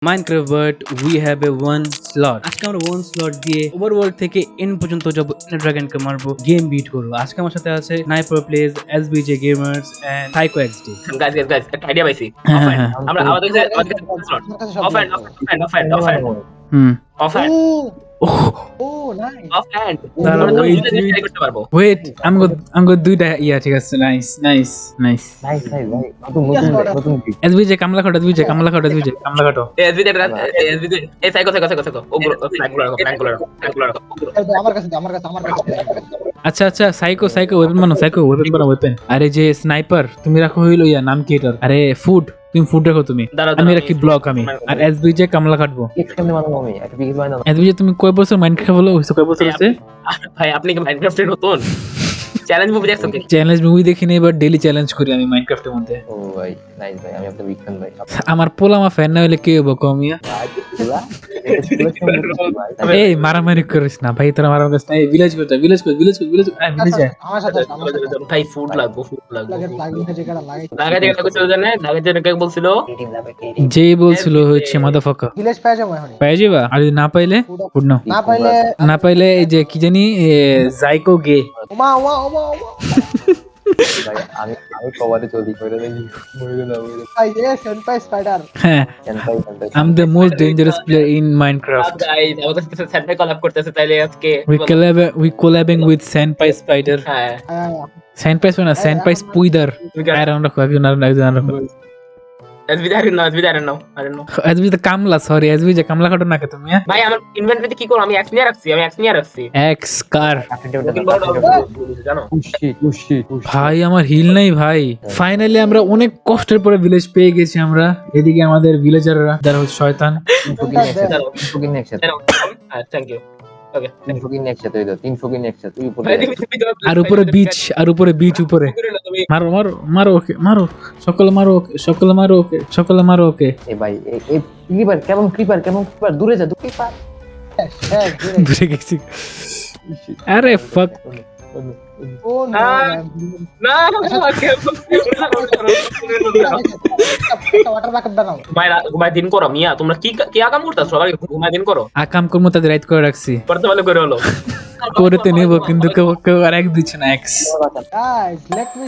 Minecraft World, we have a one slot. আজকে আমরা one slot দিয়ে ওভারওয়ার্ল্ড থেকে এন্ড পর্যন্ত যাব, ড্রাগনকে মারবো, গেম বিট করবো। আজকে আমার সাথে আছে sniper plays, SBJ gamers and psycho XD. guys, একটা আইডিয়া পাইছি। আমরা আমাদের slot off hand হুম করতে পারবো। ওয়েট আমগো দুইটা ইয়া ঠিক আছে। নাইস ভাই নতুন এসবিজে কামলা কাটো, এসবিজে কামলা কাটো। এই সাইকো ও ফ্ল্যাগ গুলো রাখো। আচ্ছা সাইকো ওয়েপন বানাও, ওয়েপন। আরে যে স্নাইপার তুমি রাখো হইলো ইয়া নাম কি এটার? আরে ফুড, তুমি ফুড রাখো তুমি। আমি রাখি ব্লক আমি। আর এসবিজে কামলা কাটবো। এসবিজে তুমি কয় বছর মাইনক্রাফট হলো? কয় বছর আছে ভাই? আপনি কি মাইনক্রাফটের নতুন চ্যালেঞ্জ মুভি দেখছেন? চ্যালেঞ্জ মুভি দেখিনি, এবার ডেইলি চ্যালেঞ্জ করি আমি মাইনক্রাফটের মধ্যে। ও ভাই নাইস ভাই, আমি আপনার বিগ ফ্যান ভাই। আমার পোলামা ফ্যান না হলে কে হবো কমিয়া? এই মারামারি করিস না ভাই, তোরা মারামারি করিস না। এই ভিলেজ কর ভিলেজ আমার সাথে ভাই ফুড লাগবো লাগাই কইছিল জানে লাগাই জন্য কে বলছিল? যেই বলছিল হচ্ছে মাদাফাকা ভিলেজ পেয়ে যাবো এখন। পাই যাবা। আর যদি না পাইলে ফুড নাও। না পাইলে এই যে কি জানি জাইকো গে। ওমা ভাই আমি কভারে চলি করে দেখি মরে না মরে। ভাই এ সেনপাই স্পাইডার। হ্যাঁ, Senpai I am the most dangerous player in Minecraft. Guys আমাদের সাথে স্যান্ডে কলাব করতেছে, তাইলে আজকে We collabing with Senpai Spider. হ্যাঁ Senpai না, Senpai Spider. I don't know. একজন রাখো। SB I don't know SB the কামলা, সরি SB যে কামলা কাটো না কে তুমি? ভাই আমার ইনভেন্টরিতে কি করব? আমি এক্স নিয়ে রাখছি X কার জানো? খুশি ভাই আমার হিল নাই ভাই। ফাইনালি আমরা অনেক কষ্টের পরে ভিলেজ পেয়ে গেছি আমরা। এদিকে আমাদের ভিলেজাররা যারা হচ্ছে শয়তান। ফুকিং একসাথে থ্যাংক ইউ। ওকে 3 ফুকিং একসাথে হইলো 3 ফুকিং একসাথে তুই উপরে আর উপরে বিচ উপরে মারো ওকে, মারো সকলে মারো ওকে। এ ভাই এই ক্রিপার কেমন দূরে যা ক্রিপার দূরে গেছি। আরে ফাক ও না ওয়াটার ব্যাকআপ বানাও। ঘুমাই দিন করো মিয়া, তোমরা কি আকাম করতেছো? সবাই ঘুমাই দিন করো। আকাম কর্ম তাদের রাইট করে রাখছি, করতে ভালো করে হলো করতে নেব কিন্তু কেউ আর এক দিচ্ছে না। এক্স গাইস লেট মি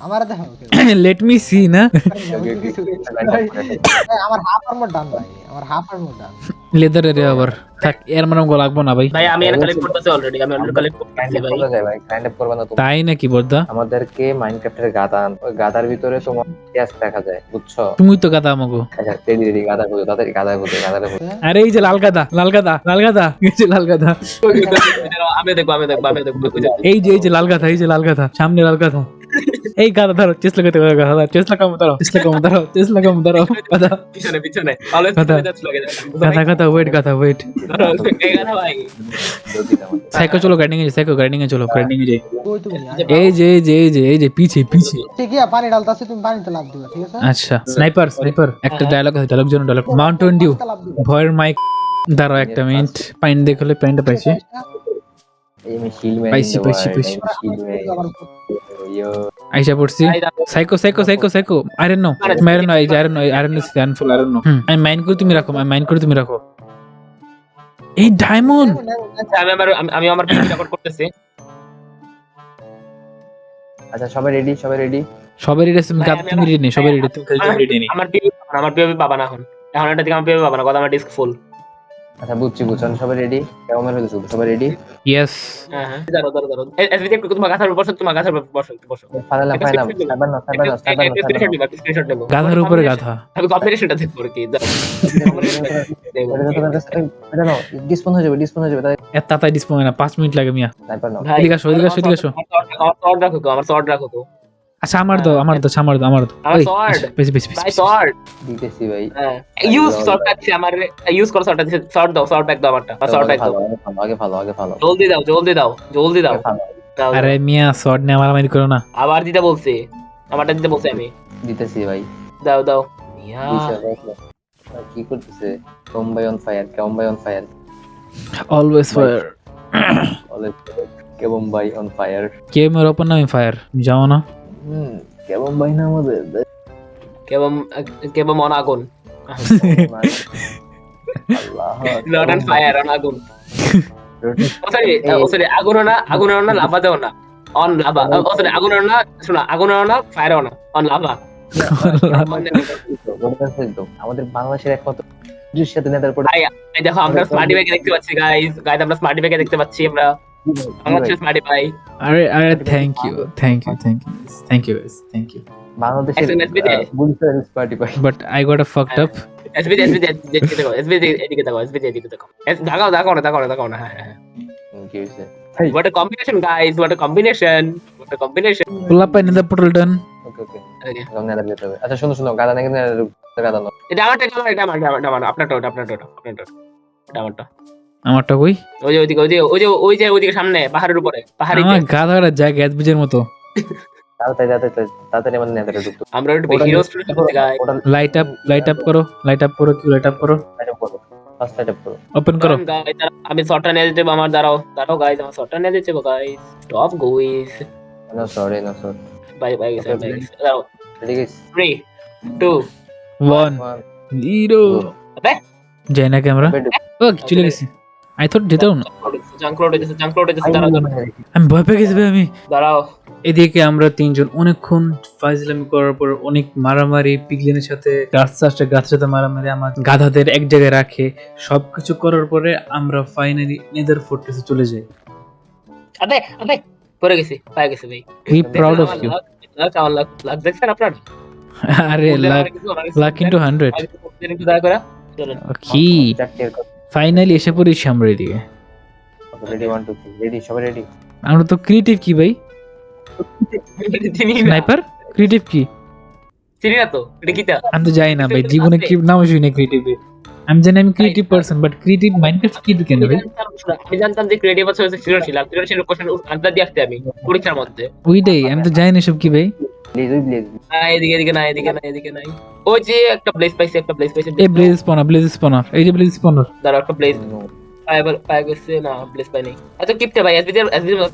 আমার দেখো লেট মি সি না আমার হাফ আর্মার ডান ভাই, আমার হাফ আর্মার ডান। লেদারে রে আবার থাক, এর মানে গো লাগবো না ভাই। ভাই আমি এর কালেক্ট করতেছি অলরেডি, আমি অলরেডি কালেক্ট করতেছি ভাই। ভাই কাইন্ড আপ করবা না তুমি? তাই নাকি বর্দা? আমাদেরকে মাইনক্রাফটের গাদা, ওই গাদার ভিতরে তোমার গ্যাস দেখা যায়, বুঝছো? তুমি তো গাদা আমাগো। আচ্ছা রেডি গাদা খুঁজো, তাড়াতাড়ি গাদা খুঁজো। আরে এই যে লাল গাদা এই যে লাল গাদা, আমি দেখবো এই যে লাল গাদা সামনে লাল গাদা। এই গাদা ধরো, চেষ্টা কম ধরো গাদা পিছনে অলওয়েজ গাদা। গাদা ওয়েট এই গাধা ভাই। সাইকো চলো গ্রাইন্ডিং এ চলো যাই। কই তুমি? এই যে পিছে ঠিক আছে পানি ঢালতাছি, তুমি পানিতে লাফ দিবা, ঠিক আছে? আচ্ছা স্নাইপার একটা ডায়লগ আছে, ডায়লগ মাউন্টেন ডিউ ভয়ের মাইক। দাঁড়াও একটা মিনিট, পাইন দেখলে পাইনটা পাইছি। এই আমি শিল ম্যান পাইছি। ইয়ো আইসা পড়ছি। সাইকো আইরন নো এই যে আইরন নো স্ট্যান্ডফুল আইরন নো। আমি মাইন্ড করে তুমি রাখো। এই ডায়মন্ড আমি আমার পিসি রেকর্ড করতেছি। আচ্ছা সবাই রেডি সবাই রেডি আছে? তুমি রেডি নেই? সবাই রেডি? তুমি রেডি নেই? আমার পিওপি পাবা না এখন এটা থেকে আমার পিওপি পাবা না, কথা আমার ডিস্ক ফুল। আচ্ছা বুঝছি সবাই রেডি? কেমন হয়েছে সবাই রেডি? ইয়েস। হ্যাঁ দাঁড়াও এসবিতে তোমার গাথার উপর বসো ফাইনাল সাইবার না স্ক্রিনশট নেব। গাধার উপরে গাধা। আমি কম্পিটিশনটা দেখব কি এটা নাও, ডিসপোন হয়ে যাবে তাই এত তাড়াতাড়ি ডিসপ্লে না, 5 মিনিট লাগে মিয়া। সাইবার নাও। এদিকে আসো আমার শর্ট রাখো তো। আচ্ছা আমার দাও। আমার ওই, sword। বেশি ভাই শর্ট দিতেছি ভাই। ইউজ শর্ট আছে আমার, ইউজ করো শর্ট আছে। শর্ট ব্যাক দাও আমারটা, শর্ট ব্যাক দাও। আগে ভালো জলদি দাও। দাও। আরে মিয়া শর্ট নে মারামারি করো না। আবার দিতে বলছি, আমারটা দিতে বলছি আমি। দিতেছি ভাই। দাও ইয়া কি করতেছে? কেমন অন ফায়ার অলওয়েজ ফায়ার। কেমন ভাই অন ফায়ার। গেম এর ওপেন নামে ফায়ার, যাও না। কেমন ভাই না আমাদের কেবম অন আগুন। আল্লাহ নট অন ফায়ার, অন আগুন। সরি আগুন না লাভা দেও না, অন লাভা। সরি আগুন না, শোনা, আগুন না ফায়ার না, অন লাভা। আমাদের বাংলাদেশের একমাত্র পুলিশের সাথে নেতার পরে এই দেখো আমরা স্মার্টি ব্যাগে দেখতে পাচ্ছি গাইস, আমরা স্মার্টি ব্যাগে দেখতে পাচ্ছি আমরা বাংলাদেশের স্মার্টি ভাই। আরে thank you guys, thank you. বাংলাদেশের পুলিশের পার্টি পাই। But I got a fucked up. এসবিডি এদিকে দেখো। দাগাও না। হ্যাঁ। কি হইছে? What a combination guys, what a combination. Pull up another portal done. Okay okay Okay. গাম নেতা যেতে হবে। আচ্ছা শুনো গাদা নাকি গাদা না। এটা আমারটা, আপনারটা। এটা আমারটা। আমারটা কই? ওইদিকে সামনে পাহাড়ের উপরে, পাহাড়ি। আমার গাধার জায়গা এসবিজের মতো। তাড়াতাড়ি আমাদের নেতাটা ঢুকতো। আমরা একটু বেশি রোস্ট করতে গাই। লাইট আপ করো, লাইট আপ করো। ফার্স্ট সেটআপ করো। ওপেন করো। আমি শটটা নিয়ে যেতে আমার দাঁড়াও গাইস, আমার শটটা নিয়ে যেতে guys. Stop guys. No sorry bye দাঁড়াও। রেডি গাইস 3 2 1 0 আবে যাই না ক্যামেরা। ও চলে গেছি। আই থট যেতাম না। জাঙ্ক রোড দাঁড়াও। আমি ভয় পেয়ে গেছি ভাই আমি। দাঁড়াও। এদিকে আমরা তিনজন অনেকক্ষণ ফাইজলামি করার পর অনেক মারামারি, পিগলিনের সাথে গাছের সাথে মারামারি, আমার গাধাদের এক জায়গায় রাখে সবকিছু করার পরে আমরা ফাইনালি নেদার ফোর্ট্রেসে চলে যাই। আবে পড়ে গেছি, পায়ে গেছি ভাই। We proud of you. Lakh দেখছেন আপনার? আরে লাখ ইনটু 100। দয়া করে চলেন। কি ফাইনালি এসে পড়েছি আমরা এদিকে। রেডি 1 2 3 রেডি সবাই রেডি। আমরা তো ক্রিয়েটিভ কি ভাই? স্নাইপার ক্রিয়েটিভ কি? চিনি না তো, এটা কিটা? আমি তো জানি না ভাই, জীবনে কি নাম শুনি না ক্রিয়েটিভ। আমি জানি আমি ক্রিয়েটিভ পারসন, বাট ক্রিয়েটিভ মাইন্ডক্রাফট কি কেন ভাই? আমি জানতাম যে ক্রিয়েটিভ আছে সৃজনশীল কোশ্চেন আনসার দিয়ে আসতে আমি পরীক্ষার মধ্যে। ওইটাই আমি তো জানি না সব কি ভাই। প্লিজ এদিকে নাই। ওই যে একটা প্লেস পাইছি। এই ব্লেজ স্পনার এই যে ব্লেজ স্পনার। দাঁড়াও, একটা প্লেস পাই গেছে না, প্লেস পাই নাই। আচ্ছা কিপটা ভাই, এসবি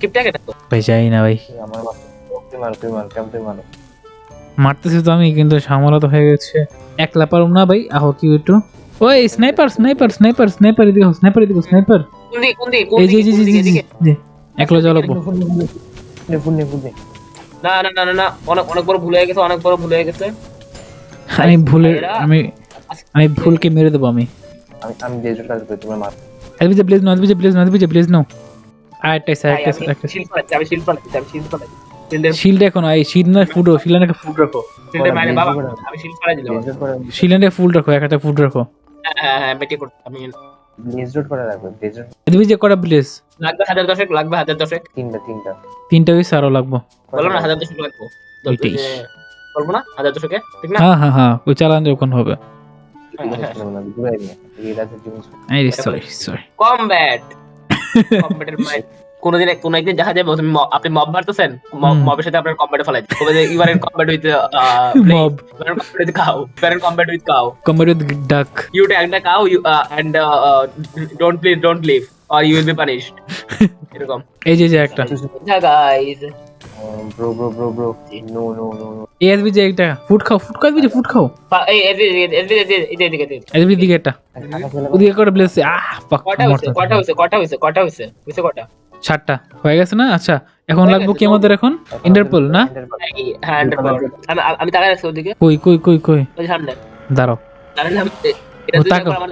কিপটা কেন তো? ভাই জানি না ভাই, আমার তুই মার মারতেছি তো আমি, কিন্তু সামলা তো হয়ে গেছে। একলা পারুম না ভাই, আহো কি একটু। ওই স্নাইপার এদিকে স্নাইপার কোন দিকে এই যে একলা যাওয়া লাগবো। না অনেক বড় ভুল হয়ে গেছে। আমি ভুলকে মেরে দেবো। আমি ডেজার্ট কাজ করি তোমার মার। এসবি ব্লেজ নাও। আরেকটা শিল্ড পালাই। শিল্ড এখন শিল্ড না ফুড রাখো। মানে বাবা আমি শিল্ড পালাই দিলাম। শিল্ডে ফুল রাখো, একটা ফুড রাখো। হ্যাঁ বেটি করতে আমি ডেজার্ট করে রাখো। ডেজার্ট এসবি যে করা ব্লেজ লাগবে 1010 তিনটা ওই সারও লাগবো। বলো না 1010 লাগবে। ওইটাই বলবো না 1010 ঠিক না? হ্যাঁ ওই চালান যখন হবে। ঘুরাই নিয়ে এই রাতে জীবন সরি কমব্যাটের মাইন্ড কোন একদিন দেখা যাবে আপনি মব মারতেছেন, মবের সাথে আপনার কমব্যাটে ফেলাই তবে you are in combat with mob, combat with cow, combat with duck. You take the cow and don't leave or you will be punished. এরকম এই যে একটা গাইস ব্রো নো এসবি যে একটা ফুড খাও এই এদিকে এসবি দিকে একটা ওদিকে করে ব্লেজ। ফাক কটা হইছে 7টা হয়ে গেছে না? আচ্ছা এখন লাগবো কি আমাদের এখন? ইন্টারপোল না? হ্যাঁ আমি তাকাই আছি ওদিকে। কই ওই সামনে দাঁড়াও।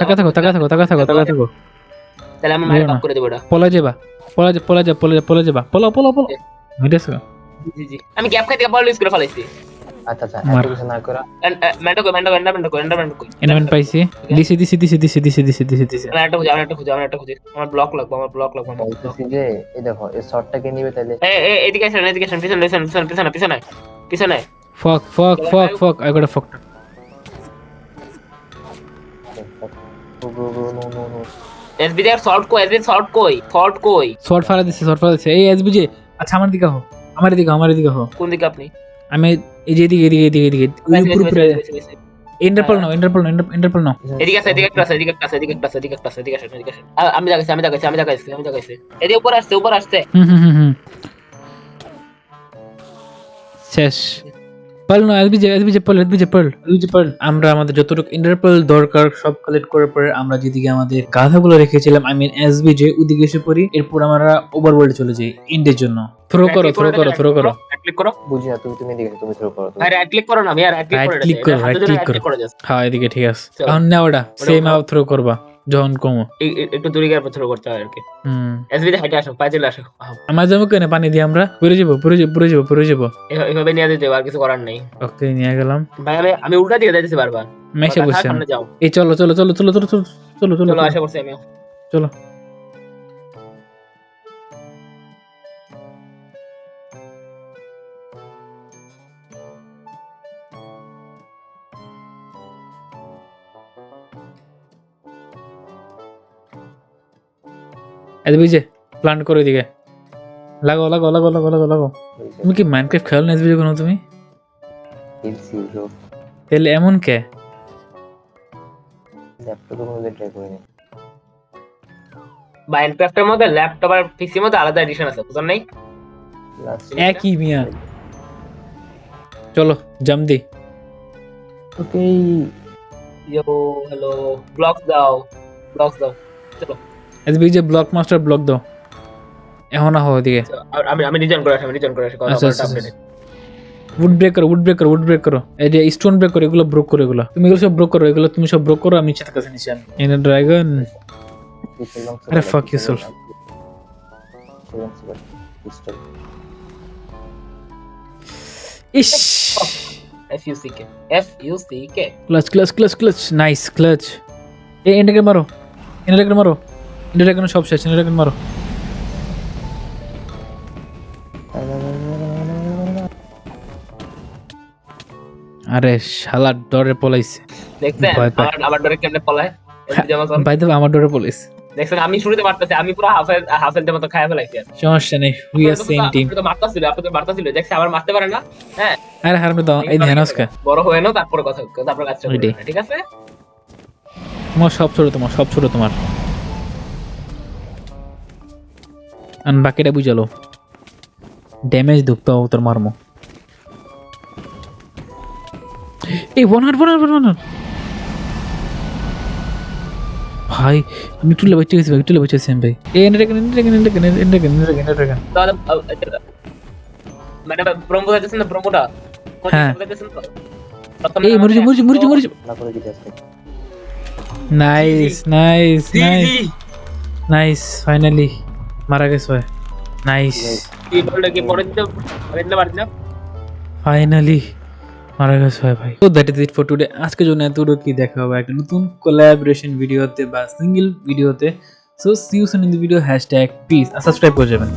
টাকা থাকো। তাহলে আমি মাইক অফ করে দেব। এটা পলা যাবা পলা মিটেছ। জি আমি গ্যাপ খাইতে বল ইউজ করে ফেলাইছি। আচ্ছা এত কিছু না করা ম্যান্ডো কই এন্ডারম্যান পাইছি। দিছি একটা খুঁজে আমার ব্লক লাগবে বলতেছি যে এই দেখো এই শটটাকে নিবে তাহলে এদিকে আসেন পিছনে Fuck. I got a fucked up. No এসবি দেয়ার শর্ট কই শর্ট ফালা দিছে এই এসবি যে। আচ্ছা আমার দিকে হো কোন দিকে আপনি? আমি এই যে এদিকে উপরে ইন্টারপোল নাও। এদিকে আসেন। আমি দেখাইছি এদিকে উপর আসছে শেষ পার্ল না, এসবিজে পার্ল। আমরা আমাদের যতটুকু ইন্টারপেল দরকার সব কালেক্ট করার পরে আমরা যেদিকে আমাদের গাধাগুলো রেখেছিলাম, আই মিন এসবিজে, ওদিকে এসে পড়ি। এরপর আমরা ওভারওয়ার্ল্ডে চলে যাই এন্ডের জন্য। থ্রো করো। ক্লিক করো। বুঝি না, তুমি এদিকে, তুমি থ্রো করো। আরে রাইট ক্লিক করো না, আমি আর রাইট ক্লিক করে রাইট ক্লিক করো। just হ্যাঁ, এদিকে ঠিক আছে। চলো। এখন না ওটা সেম আউট থ্রো করবা যখন কমো। একটু দূরে গিয়ে থ্রো করতে হয় আর কি। এসবি তে হাইটে আসো, পায়ে চলে আসো। আমার জন্য কেন পানি দিয়ে আমরা পড়ে যাবো। এভাবে নিয়ে যেতে আর কিছু করার নেই। ওকে, নিয়ে গেলাম। ভাই আমি উল্টা দিকে যাইতেছি বারবার। মেশে বসে সামনে যাও। এই চলো। চলো আশা করছি আমি। চলো। এসবিজে প্ল্যান করো এদিকে। লাগাও। তুমি কি মাইনক্রাফট খেলো না এসবিজে কোনো তুমি? খেলছি ব্রো, তাহলে এমন কে? ল্যাপটপের মধ্যে ট্রাই করিনি। মাইনক্রাফটের মধ্যে ল্যাপটপ আর পিসির মধ্যে আলাদা এডিশন আছে, বুঝছেন নাই? একই মিয়া। চলো জাম দি। ওকে, ইয়ো হ্যালো, ব্লকস দাও। চলো এসবিজে ব্লক মাস্টার ব্লক দাও। এখন না হো এদিকে। আমি রিজন করে আসি কথা আচ্ছা, বলতে আচ্ছা, আপনি। উড ব্রেক করো। এই যে স্টোন ব্রেক করো, এগুলো ব্রোক করো। এগুলো তুমি এগুলো সব ব্রোক করো। তুমি সব ব্রোক করো। আমি নিচে কাছে নিচে আমি এনে ড্রাগন। আরে fuck yourself. ইস, FUCK ক্লাচ নাইস ক্লাচ। এই এন্ডাকে মারো। এন্ডাকে সব শেষ। এন্ডাকে মারো। আরে শালা ডরে পলাইছে। দেখছেন ভয় পায়। আমার ডরে কেমনে পলায়? যেমন ভাই তো আমার ডরে পলাইছে। দেখছেন আমি শুরুতে মারতেছি, আমি পুরো হাফেলদের মতো খায়া ফেলাইছি। সমস্যা নেই, উই আর সেম টিম। আপনি তো মারতাছিল দেখছি আবার মারতে পারে না। হ্যাঁ, আরে হারমে দাও এই ধ্যান আজকে। বড় হয়ে নাও, তারপর কাজ করবে, ওইটাই। ঠিক আছে? তোমার সব ছোট তোমার। আর বাকিটা বুঝালো। ড্যামেজ ঢুকতে হবে তোর মারমো। এই ওয়ান হার্ট ভাই, আমি টুলে বেঁচে গেছি ভাই। এই এন্ডাকে তাহলে মানে প্রোমো যাচ্ছে না, প্রোমোটা হ্যাঁ। যাচ্ছে তো। এই মরিচ না করে দিতে আসছে। নাইস ফাইনালি মারা গেছে ভাই। নাইস কি বলটা কি পরে দিতে পারছি না। ফাইনালি মারা গেছে ভাই। তো that is it for today. আজকের জন্য এতটুকু। কি দেখা হবে একটা নতুন কোলাবোরেশন ভিডিওতে বা সিঙ্গেল ভিডিওতে। So see you soon in the video. #peace। Subscribe করে যাবেন।